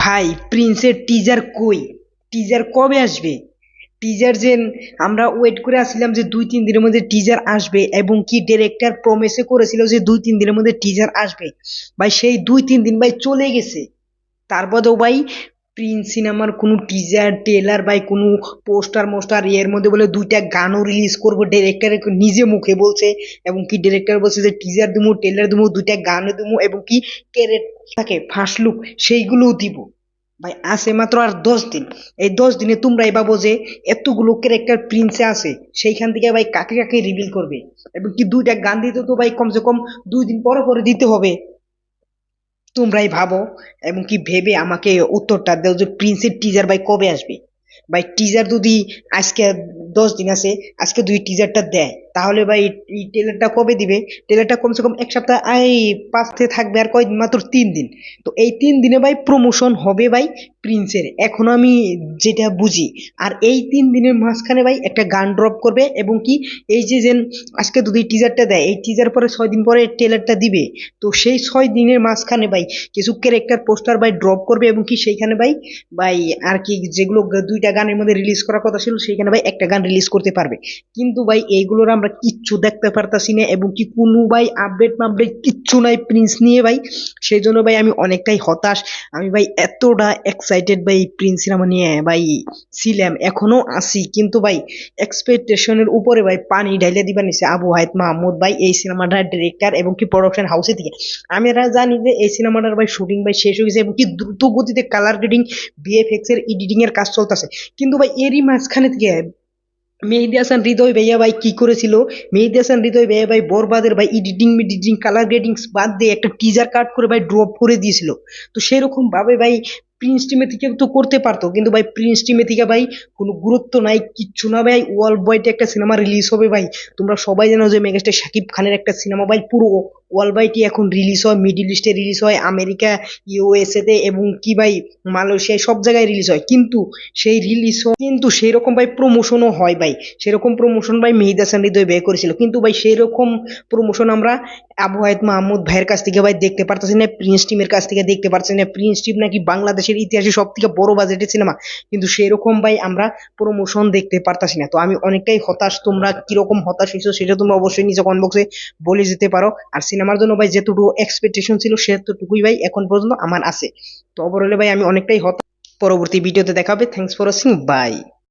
ভাই প্রিন্সের টিজার কই? টিজার কবে আসবে? টিজার যে আমরা ওয়েট করে আসছিলাম যে 2-3 দিনের মধ্যে টিজার আসবে, এবং কি ডিরেক্টর প্রমিসে করেছিল যে 2-3 দিনের মধ্যে টিজার আসবে। ভাই সেই 2-3 দিন ভাই চলে গেছে। তারপরেও ভাই প্রিন্স সিনেমার কোনো টিজার ট্রেলার ভাই, কোনো পোস্টার মোস্টার, এর মধ্যে বলে 2টা গানও রিলিজ করবো, ডিরেক্টর নিজে মুখে বলছে। এবং কি ডিরেক্টর বলছে যে টিজার দিমু, ট্রেলার দিমু, 2টা গানও দিমু, এবং কি ক্যারেক্ট থাকে ফার্স্ট লুক সেইগুলোও দিব। ভাই আছে মাত্র আর 10 দিন। এই 10 দিনে তোমরাই ভাবো যে এতগুলো ক্যারেক্টার প্রিন্সে আছে, সেইখান থেকে ভাই কাকে কাকে রিভিল করবে। এবং কি 2টা গান দিতে তো ভাই কমসে কম 2 দিন পরে পরে দিতে হবে। তোমরাই ভাবো, এবং কি ভেবে আমাকে উত্তরটা দাও যে প্রিন্সের টিজার ভাই কবে আসবে। ভাই টিজার যদি আজকে 10 দিন আছে, আজকে দুই টিজারটা দেয়, তাহলে ভাই এই ট্রেলারটা কবে দিবে? ট্রেলারটা কমসে কম 1 সপ্তাহ এই পাশে থাকবে, আর কয়দিন? মাত্র 3 দিন। তো এই 3 দিনে ভাই প্রমোশন হবে ভাই প্রিন্সের, এখনো আমি যেটা বুঝি। আর এই 3 দিনের মাঝখানে ভাই একটা গান ড্রপ করবে, এবং কি এই যে আজকে যদি টিজারটা দেয়, এই টিজার পরে 6 দিন পরে ট্রেলারটা দিবে। তো সেই 6 দিনের মাঝখানে ভাই কিছু ক্যারেক্টার পোস্টার ভাই ড্রপ করবে, এবং কি সেইখানে ভাই ভাই আর কি যেগুলো 2টা গানের মধ্যে রিলিজ করার কথা ছিল, সেইখানে ভাই একটা গান রিলিজ করতে পারবে। কিন্তু ভাই এইগুলোর আমরা কিচ্ছু দেখতে পারতাছি না, এবং কি কোনো ভাই আপডেট আপডেট কিচ্ছু নাই প্রিন্স নিয়ে ভাই। সেই জন্য ভাই আমি অনেকটাই হতাশ। আমি ভাই এতটা এক্সাইটেড ভাই প্রিন্স সিনেমা নিয়ে ভাই ছিলাম, এখনো আছি, কিন্তু ভাই এক্সপেকটেশনের উপরে ভাই পানি ঢাইলে দিবা নিছে আবু হায়াত মাহমুদ ভাই, এই সিনেমাটার ডিরেক্টর এবং কি প্রোডাকশন হাউসে থেকে। আমরা জানি যে এই সিনেমাটার ভাই শুটিং ভাই শেষ হয়ে গেছে, এবং কি দ্রুত গতিতে কালার গ্রেডিং, ভিএফএক্স এর এডিটিং এর কাজ চলতেছে। কিন্তু ভাই এরই মাঝখানে থেকে মেহেদী হাসান হৃদয় ভাইয়া ভাই কি করেছিল? মেহেদী হাসান হৃদয় ভাইয়া ভাই বরবাদের ভাই এডিটিং কালার গ্রেডিং বাদ দিয়ে একটা টিজার কাট করে ভাই ড্রপ করে দিয়েছিল। তো সেরকম ভাবে ভাই প্রিন্স টিমে থেকে তো করতে পারতো, কিন্তু ভাই প্রিন্স টিমে থেকে ভাই কোনো গুরুত্ব নাই, কিচ্ছু না ভাই। ওয়ার্ল্ড ওয়াইড একটা সিনেমা রিলিজ হবে ভাই। তোমরা সবাই জানো যে মেগাস্টার শাকিব খানের একটা সিনেমা ভাই পুরো ওয়ার্ল্ড ওয়াইডই এখন রিলিজ হয়, মিডিল ইস্টে রিলিজ হয়, আমেরিকা, ইউএসএ তে, এবং কি ভাই মালয়েশিয়ায়, সব জায়গায় রিলিজ হয়। কিন্তু সেই রিলিজ হয়, কিন্তু সেই রকম ভাই প্রমোশনও হয় ভাই। সেরকম প্রমোশন ভাই মেহেদী হাসান হৃদয় ব্যয় করেছিল, কিন্তু ভাই সেই রকম প্রমোশন আমরা আবু হায়াত মাহমুদ ভাইয়ের কাছ থেকে ভাই দেখতে পারতেছি না, প্রিন্স টিমের কাছ থেকে দেখতে পারতেছি না। প্রিন্স টিম নাকি বাংলাদেশের ইতিহাসে সব থেকে বড় বাজেটের সিনেমা, কিন্তু সেরকম ভাই আমরা প্রমোশন দেখতে পারতাছি না। তো আমি অনেকটাই হতাশ। তোমরা কিরকম হতাশ হয়েছো সেটা তোমরা অবশ্যই নিচে কমেন্ট বক্সে বলে যেতে পারো। আর সিনেমার জন্য ভাই যেটুকু এক্সপেকটেশন ছিল সেতটুকুই ভাই এখন পর্যন্ত আমার আছে। তো ওভারঅলে ভাই আমি অনেকটাই হতাশ। পরবর্তী ভিডিওতে দেখা হবে। Thanks for watching, by.